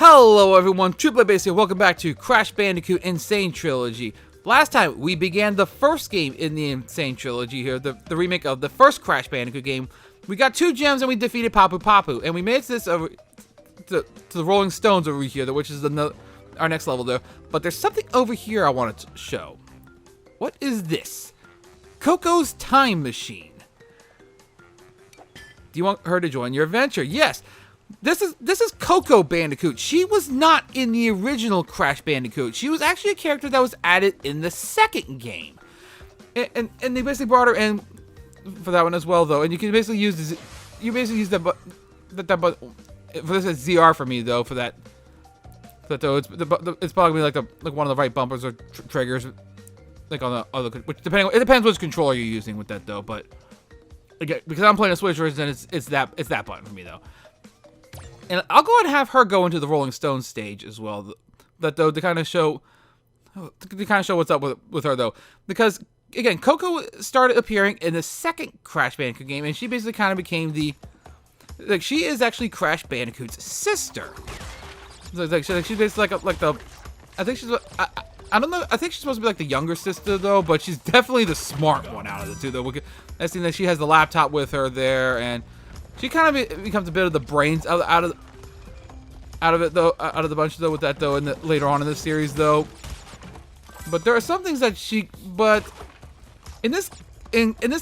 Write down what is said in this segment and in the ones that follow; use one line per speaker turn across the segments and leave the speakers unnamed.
Hello everyone, Triple Base here. Welcome back to Crash Bandicoot Sane Trilogy. Last time we began the first game in the Sane Trilogy here, the remake of the first Crash Bandicoot game. We got 2 gems and we defeated Papu Papu, and we made it to this over to the Rolling Stones over here, which is our next level there. But there's something over here I wanted to show. What is this? Coco's time machine. Do you want her to join your adventure? Yes. This is Coco Bandicoot. She was not in the original Crash Bandicoot. She was actually a character that was added in the second game. And they basically brought her in for that one as well, though. And you can basically use this. You basically use that for this is ZR for me though. For that though, it's probably like one of the right bumpers or triggers, like on the other. Which it depends which controller you're using with that though. But again, because I'm playing a Switch version, it's that button for me though. And I'll go ahead and have her go into the Rolling Stones stage as well. To kind of show what's up with her though, because again, Coco started appearing in the second Crash Bandicoot game, and she basically kind of became she is actually Crash Bandicoot's sister. She's basically I think she's I don't know. I think she's supposed to be like the younger sister though, but she's definitely the smart one out of the two though. I see that she has the laptop with her there, and she kind of becomes a bit of the brains out of the bunch though with that though, and later on in the series though. But there are some things that but in this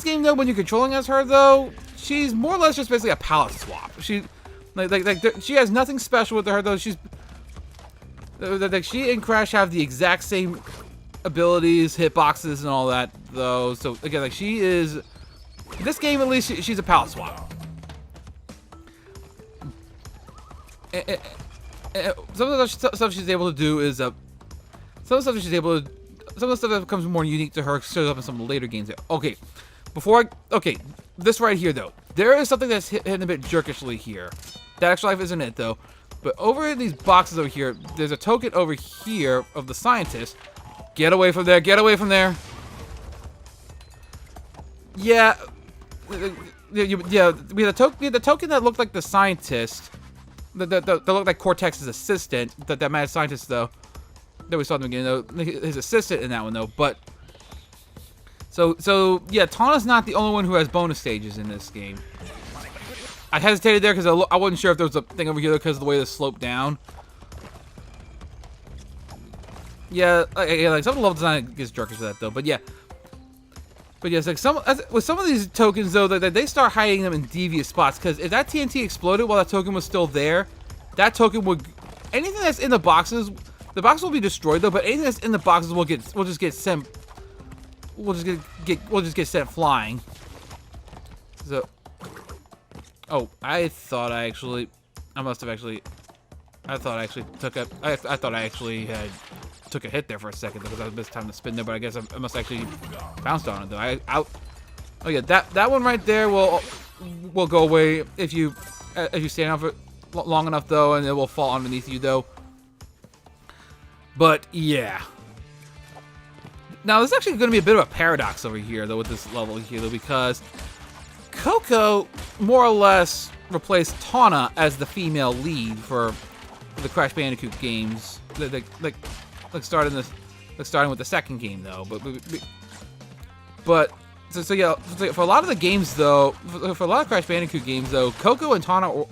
game though, when you're controlling as her though, she's more or less just basically a palette swap. She she has nothing special with her though. She and Crash have the exact same abilities, hitboxes, and all that though. So again, she is in this game at least she's a palette swap. Some of the stuff she's able to do is some of the stuff that becomes more unique to her shows up in some later games. Okay, this right here though, there is something that's hidden a bit jerkishly here. That actually life isn't it though, but over in these boxes over here, there's a token over here of the scientist. Get away from there! Get away from there! Yeah, we had the token that looked like the scientist. That looked like Cortex's assistant, that mad scientist though, that we saw in the beginning though, his assistant in that one though. But so yeah, Tawna's not the only one who has bonus stages in this game. I hesitated there because I wasn't sure if there was a thing over here because of the way the slope down. Yeah, like some of the level design gets jerkish for that though. But yeah, it's like with some of these tokens though, that they start hiding them in devious spots. Because if that TNT exploded while that token was still there, that token would anything that's in the boxes will be destroyed though. But anything that's in the boxes will just get sent flying. So, oh, I thought I actually took a hit there for a second because I was missed time to spin there, but I guess I must actually bounced on it though. Oh yeah, that one right there will go away if you stand on it long enough though, and it will fall underneath you though. But yeah. Now there's actually going to be a bit of a paradox over here though with this level here though, because Coco more or less replaced Tawna as the female lead for the Crash Bandicoot games. Starting with the second game though, but so yeah, for a lot of the games though, for a lot of Crash Bandicoot games though, Coco and Tawna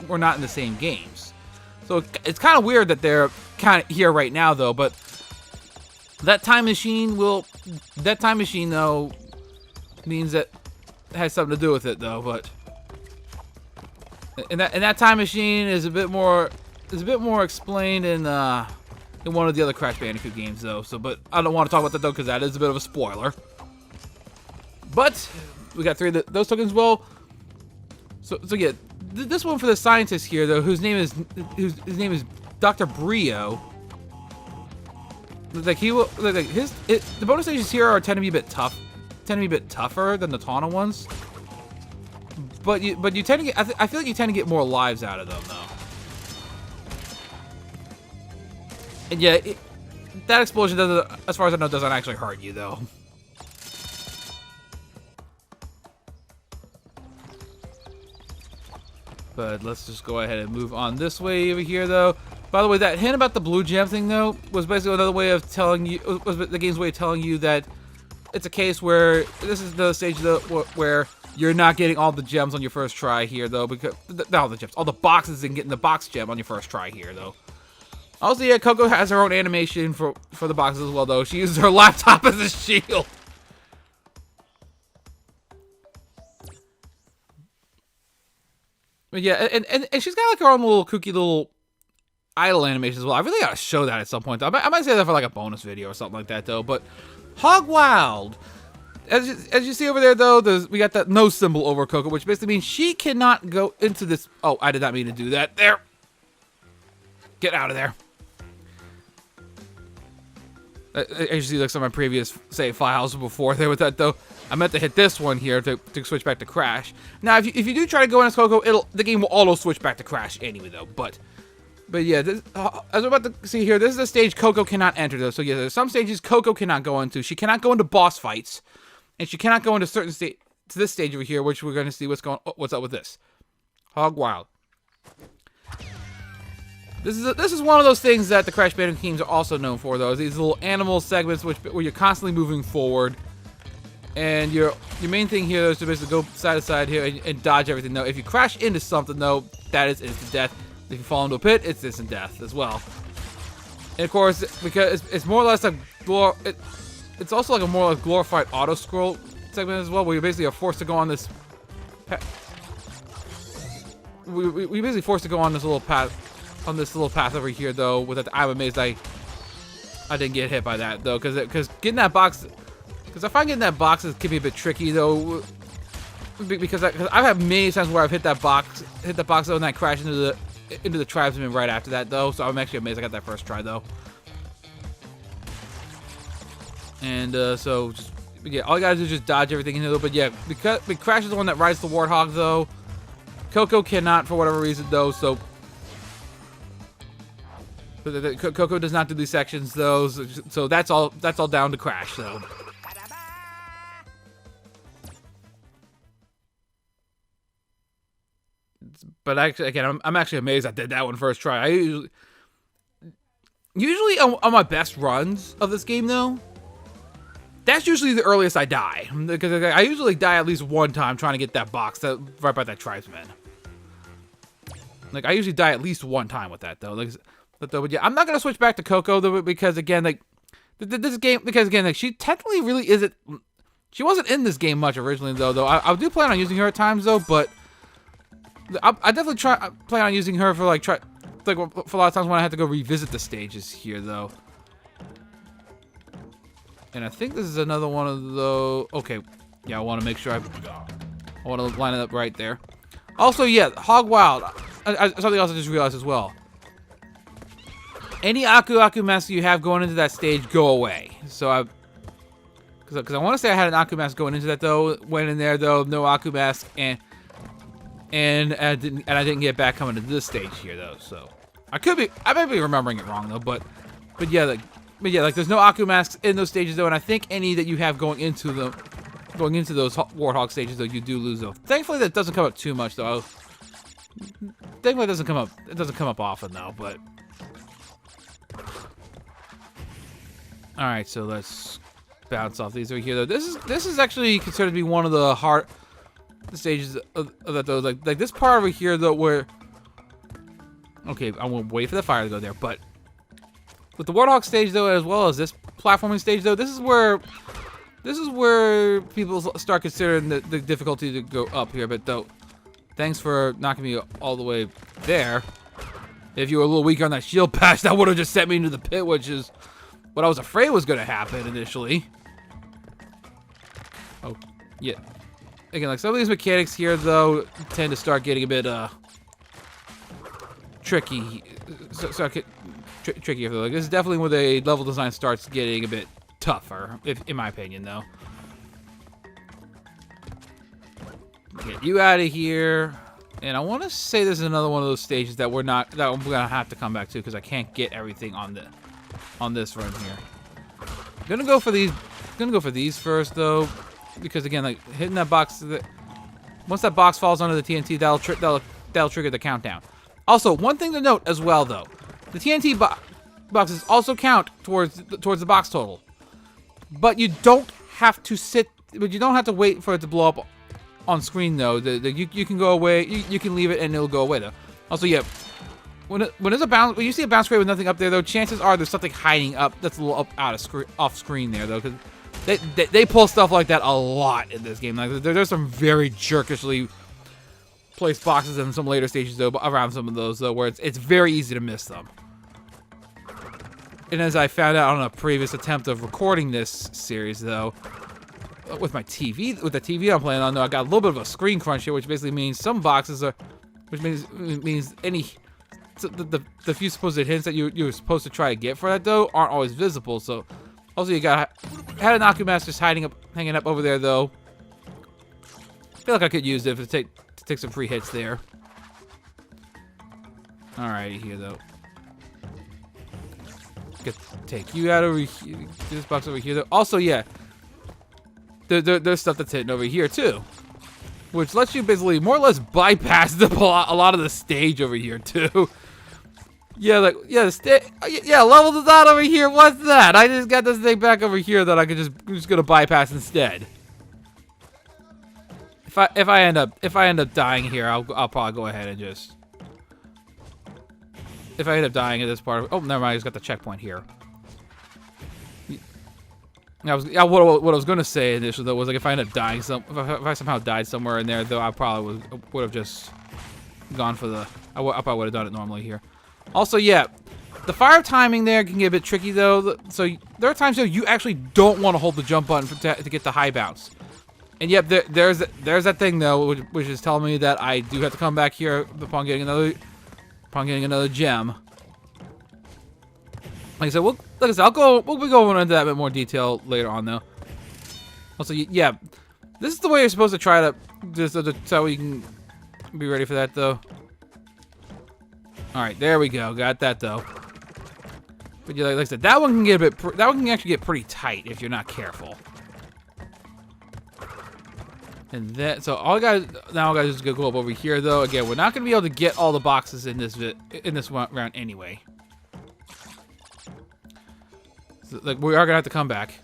were not in the same games. So it's kind of weird that they're kind of here right now though. But that time machine though means that it has something to do with it though. But and that time machine is a bit more explained in one of the other Crash Bandicoot games though. So, but I don't want to talk about that though because that is a bit of a spoiler. But we got 3 of those tokens as well. So yeah, this one for the scientist here though, whose name is Dr. Brio. Like the bonus stages here tend to be a bit tougher than the Tawna ones. But you tend to get I feel like you tend to get more lives out of them though. And yeah, that explosion doesn't, as far as I know, doesn't actually hurt you though. But let's just go ahead and move on this way over here though. By the way, that hint about the blue gem thing, though, was basically another way of telling you, was the game's way of telling you that it's a case where this is the stage though, where you're not getting all the gems on your first try here, though, because not all the gems, all the boxes, and getting the box gem on your first try here, though. Also, yeah, Coco has her own animation for the boxes as well, though. She uses her laptop as a shield. But yeah, and she's got like her own little kooky little idle animation as well. I really gotta show that at some point, though. I might say that for like a bonus video or something like that, though. But Hog Wild, as you see over there, though, we got that no symbol over Coco, which basically means she cannot go into this. Oh, I did not mean to do that. There. Get out of there. As you see, like some of my previous save files before there with that, though, I meant to hit this one here to switch back to Crash. Now, if you do try to go in as Coco, the game will auto switch back to Crash anyway, though. But yeah, this, as we're about to see here, this is a stage Coco cannot enter, though. So yeah, there's some stages Coco cannot go into. She cannot go into boss fights, and she cannot go into certain to this stage over here, which we're going to see what's up with this. Hog Wild. This is one of those things that the Crash Bandicoot games are also known for, though. These little animal segments where you're constantly moving forward, and your main thing here is to basically go side to side here and dodge everything. Though, if you crash into something, though, that is instant death. If you fall into a pit, it's instant death as well. And of course, because it's more or less like it's also like a more like glorified auto scroll segment as well, where you basically are forced to go on this. We basically forced to go on this little path. On this little path over here, though, with that, I'm amazed I didn't get hit by that, though, because getting that box, because I find getting that box can be a bit tricky, though, because I've had many times where I've hit that box, though, and I crash into the tribesman right after that, though. So I'm actually amazed I got that first try, though. And so just yeah, all you gotta do is just dodge everything in here, though. But yeah, because Crash is the one that rides the Warthog, though. Coco cannot for whatever reason, though. So Coco does not do these sections, though, so that's all down to Crash, though. But actually, again, I'm actually amazed I did that one first try. I usually on my best runs of this game, though, that's usually the earliest I die, because I usually die at least one time trying to get that box right by that tribesman. Like, I usually die at least one time with that, though. But yeah, I'm not gonna switch back to Coco, though, because again, like this game, because again, like she technically really isn't. She wasn't in this game much originally, though. I do plan on using her at times, though. But I definitely plan on using her for for a lot of times when I have to go revisit the stages here, though. And I think this is another one of those. Okay, yeah, I want to make sure I want to line it up right there. Also, yeah, Hog Wild. Something else I just realized as well. Any Aku mask you have going into that stage, go away. So because I want to say I had an Aku mask going into that, though. Went in there, though, no Aku mask, and I didn't get back coming to this stage here, though. So I might be remembering it wrong, though. But yeah, like there's no Aku masks in those stages, though, and I think any that you have going into those Warhawk stages, though, you do lose, though. Thankfully, that doesn't come up too much, though. Thankfully, it doesn't come up often, though, but. All right, so let's bounce off these over here. Though this is actually considered to be one of the hard stages of that, though. Like this part over here, though, where okay, I'm gonna wait for the fire to go there. But with the Warhawk stage, though, as well as this platforming stage, though, this is where people start considering the difficulty to go up here. But though, thanks for knocking me all the way there. If you were a little weaker on that shield patch, that would have just sent me into the pit, which is what I was afraid was going to happen initially. Oh, yeah. Again, like some of these mechanics here, though, tend to start getting a bit tricky. Trickier, though. Like, this is definitely where the level design starts getting a bit tougher, in my opinion, though. Get you out of here. And I want to say this is another one of those stages that I'm gonna have to come back to because I can't get everything on this run here. Gonna go for these first, though, because again, like hitting that box, once that box falls under the TNT, that'll trigger the countdown. Also, one thing to note as well, though, The TNT boxes also count towards the box total, but you don't have to wait for it to blow up on screen though. You can go away. You can leave it and it'll go away though. Also, yeah, when you see a bounce crate with nothing up there though, chances are there's something hiding up that's a little up off screen there though, because they pull stuff like that a lot in this game. Like there's some very jerkishly placed boxes in some later stages though, around some of those though, where it's very easy to miss them. And as I found out on a previous attempt of recording this series though, with the TV I'm playing on though, I got a little bit of a screen crunch here, which basically means some boxes are, which means the few supposed hits that you're supposed to try to get for that though aren't always visible. So also you had an Akumask just hanging up over there though. I feel like I could use it to take some free hits there. Alrighty here though. Take you out over here. This box over here though. Also, yeah, there's stuff that's hidden over here too, which lets you basically more or less bypass a lot of the stage over here too. Yeah, like level design over here. What's that? I just got this thing back over here that I could just gonna bypass instead. If I end up dying here, I'll probably go ahead and just. If I end up dying at this part of, oh, never mind. I just got the checkpoint here. What I was gonna say initially though was like if I end up dying if I somehow died somewhere in there though, I probably would have just gone for the. I probably would have done it normally here. Also, yeah, the fire timing there can get a bit tricky though. So there are times though you actually don't want to hold the jump button to get the high bounce. And yep, there's that thing though, which is telling me that I do have to come back here upon getting another gem. Like I said, we'll be going into that in a bit more detail later on though. Also, yeah, this is the way you're supposed to try to just so you can be ready for that though. All right, there we go. Got that though. But yeah, like I said, that one can actually get pretty tight if you're not careful. And then, so all I gotta just go up over here though. Again, we're not gonna be able to get all the boxes in this round anyway. So, like, we are gonna have to come back,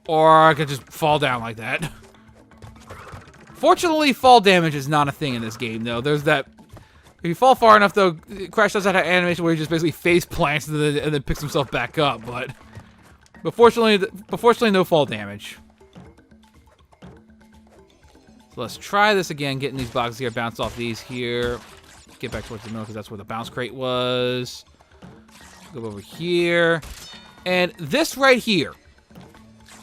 or I could just fall down like that. Fortunately, fall damage is not a thing in this game though. There's that. If you fall far enough though, Crash does that animation where he just basically face plants and then picks himself back up, but. But fortunately, no fall damage. So let's try this again, getting these boxes here, bounce off these here. Get back towards the middle because that's where the bounce crate was. Go over here. And this right here.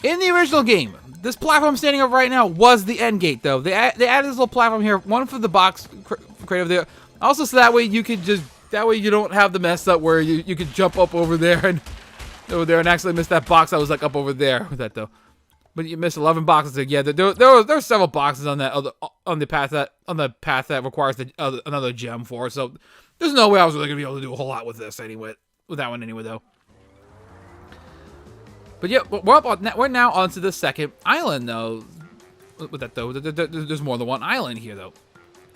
In the original game, this platform standing up right now was the end gate, though. They added this little platform here, one for the box crate over there. Also, so that way you could you don't have the mess up where you could jump up over there and actually miss that box that was like up over there with that though. But you missed 11 boxes. Yeah, there were several boxes on the path that requires another gem for. So there's no way I was really gonna be able to do a whole lot with this anyway. With that one anyway though. But yeah, we're now onto the second island though. With that though, there's more than one island here though.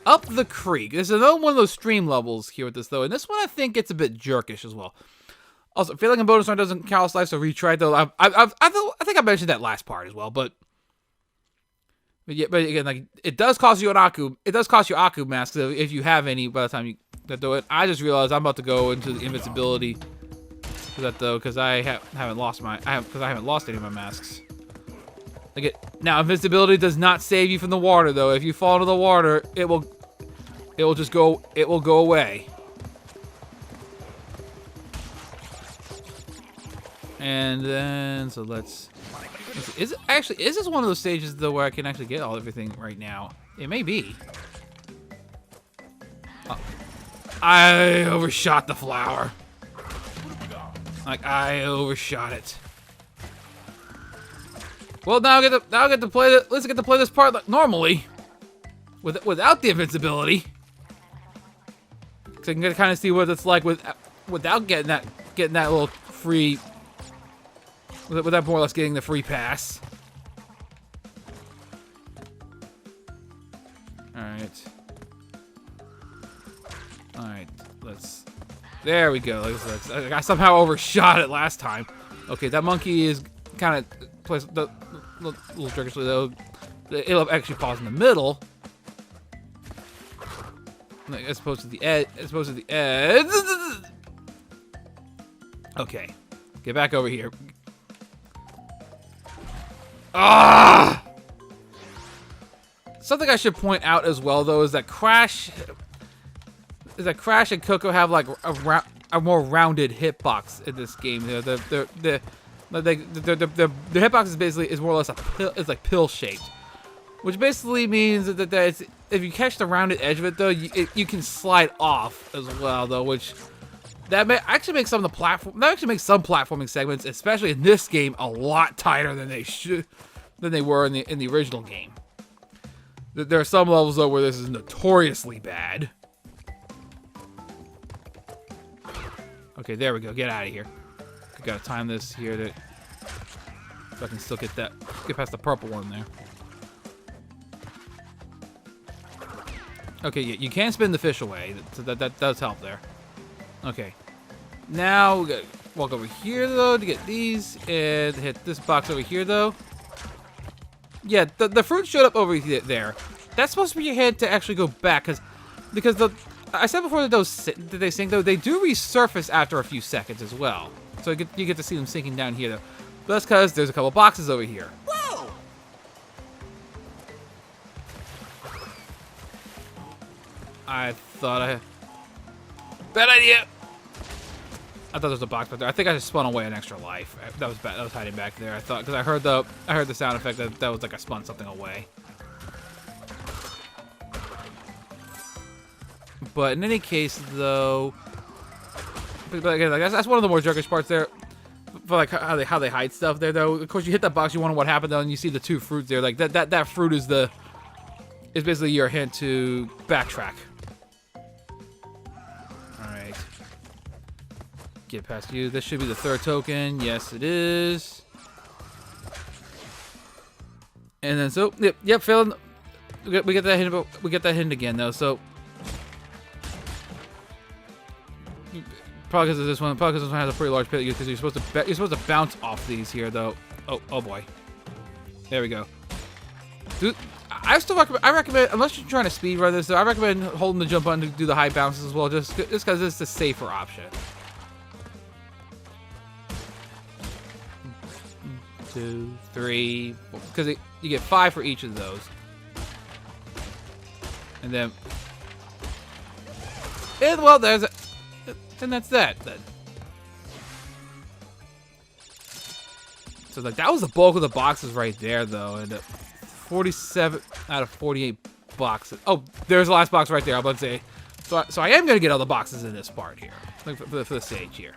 Up the creek. There's another one of those stream levels here with this though, and this one I think gets a bit jerkish as well. Also, failing a bonus round doesn't count life, so retry though. I think I mentioned that last part as well, but again, like it does cost you Aku masks if you have any by the time you do it. I just realized I'm about to go into the invincibility for that though, because I haven't lost any of my masks. Now invincibility does not save you from the water though. If you fall into the water, it will go away. And then, so let's is this one of those stages though where I can actually get everything right now? It may be. I overshot the flower. Like I overshot it. Well, now I get to play let's get to play this part like normally, without the invincibility. So I can kind of see what it's like without getting that little free. Without more or less getting the free pass. Alright. Alright, there we go. I somehow overshot it last time. Okay, that monkey is kind of placed a little trickishly though. It'll actually pause in the middle. As opposed to the edge. Okay. Get back over here. Ah! Something I should point out as well, though, is that Crash and Coco have like a more rounded hitbox in this game. The hitbox is basically more or less like pill shaped, which basically means that it's, if you catch the rounded edge of it, though, you can slide off as well, though, which actually makes some platforming segments, especially in this game, a lot tighter than they were in the original game. There are some levels though where this is notoriously bad. Okay, there we go. Get out of here. I gotta time this here so I can still get past the purple one there. Okay, yeah, you can spin the fish away, so that does help there. Okay, now we gotta walk over here though to get these and hit this box over here though. Yeah, the fruit showed up over there. That's supposed to be your head to actually go back, because I said before that they sink though. They do resurface after a few seconds as well. So you get to see them sinking down here though. But that's because there's a couple boxes over here. Whoa! Bad idea. I thought there was a box back there. I think I just spun away an extra life. That was bad. That was hiding back there. I thought, because I heard the sound effect that was like I spun something away. But in any case, though, but again, like that's one of the more jerkish parts there. For like how they hide stuff there, though. Of course, you hit that box, you wonder what happened, though, and you see the two fruits there. Like that fruit is basically your hint to backtrack. Get past you. This should be the third token. Yes, it is. And then so yep, failing. We get that hint. We get that hint again though. So probably because of this one. Probably because this one has a pretty large pit. Because you're supposed to bounce off these here though. Oh boy. There we go. Dude, I recommend, unless you're trying to speed run this, though, I recommend holding the jump button to do the high bounces as well. Just because it's a safer option. 2, 3, because you get 5 for each of those, and then, well, and that's that. Then. So like that was the bulk of the boxes right there, though, and 47 out of 48 boxes. Oh, there's the last box right there. I'm about to say, so I am gonna get all the boxes in this part here, like for the stage here.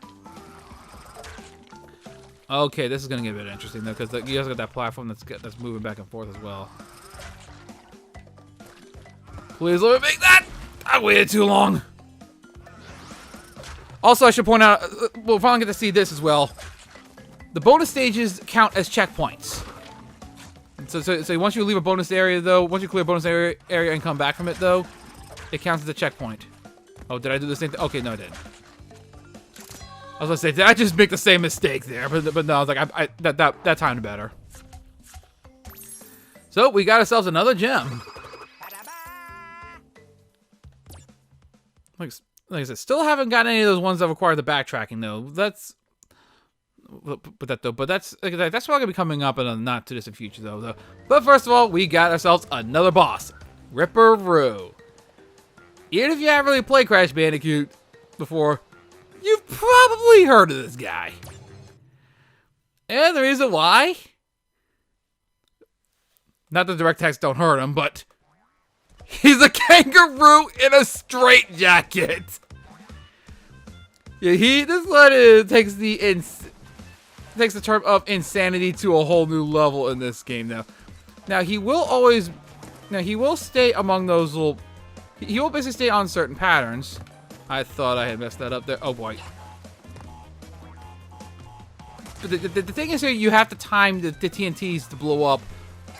Okay, this is gonna get a bit interesting though, because you guys got that platform that's moving back and forth as well. Please let me make that! I waited too long. Also, I should point out, we'll finally get to see this as well. The bonus stages count as checkpoints. So once you leave a bonus area though, once you clear a bonus area and come back from it though, it counts as a checkpoint. Oh, did I do the same thing? Okay, no, I didn't. I was gonna say, did I just make the same mistake there? But no, I was like, that timed better. So we got ourselves another gem. Like I said, still haven't got any of those ones that require the backtracking though. That's probably gonna be coming up in a not too distant future though. But first of all, we got ourselves another boss, Ripperoo. Even if you haven't really played Crash Bandicoot before, you've probably heard of this guy. And the reason why, not the direct text don't hurt him, but he's a kangaroo in a straitjacket. Yeah, this one takes the term of insanity to a whole new level in this game now. Now he will stay among those little, he will basically stay on certain patterns. I thought I had messed that up there. Oh boy. But the thing is here, you have to time the TNTs to blow up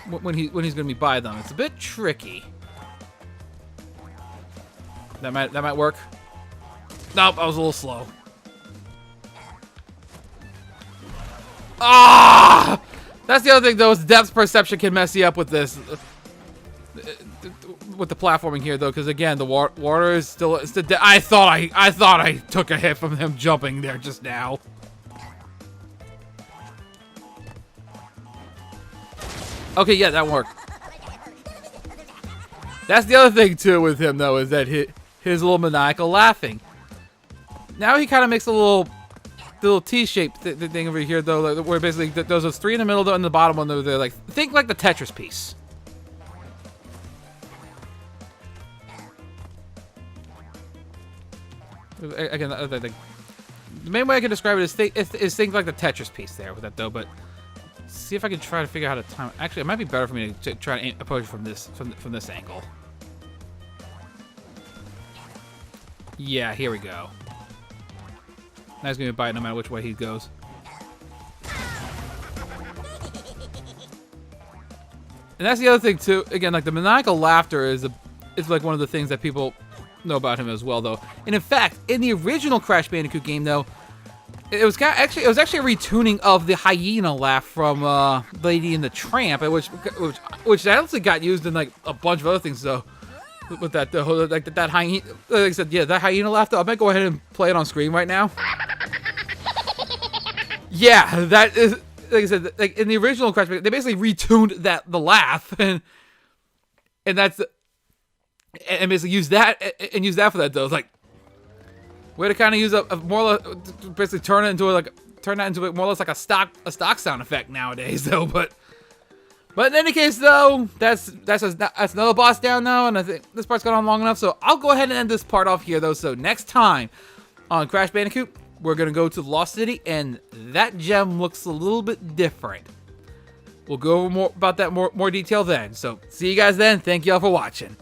when he's going to be by them. It's a bit tricky. That might work. Nope, I was a little slow. Ah! That's the other thing, though, is depth perception can mess you up with this. With the platforming here, though, because again, the water is still. I thought I took a hit from him jumping there just now. Okay, yeah, that worked. That's the other thing too with him, though, is that his little maniacal laughing. Now he kind of makes a little T-shaped thing over here, though, where basically there's those three in the middle and the bottom one. They're like, think like the Tetris piece. Again, the main way I can describe it is think like the Tetris piece there with that, though. But see if I can try to figure out how to time. Actually, it might be better for me to try to approach from this angle. Yeah, here we go. Now he's gonna bite no matter which way he goes. And that's the other thing too. Again, like the maniacal laughter is like one of the things that people know about him as well, though. And in fact, in the original Crash Bandicoot game, though, it was actually a retuning of the hyena laugh from Lady and the Tramp, which actually got used in like a bunch of other things, though. With that, like that hyena, like I said, yeah, that hyena laugh. Though, I might go ahead and play it on screen right now. Yeah, that is, like I said, like in the original Crash Bandicoot, they basically retuned the laugh, and that's. And basically use that for that, though. It's like way to kind of use a more basically turn that into more or less like a stock sound effect nowadays, though. But in any case, though, that's another boss down, though, and I think this part's gone on long enough, so I'll go ahead and end this part off here, though. So next time on Crash Bandicoot, we're gonna go to the Lost City, and that gem looks a little bit different. We'll go over more about that more detail then. So see you guys then. Thank you all for watching.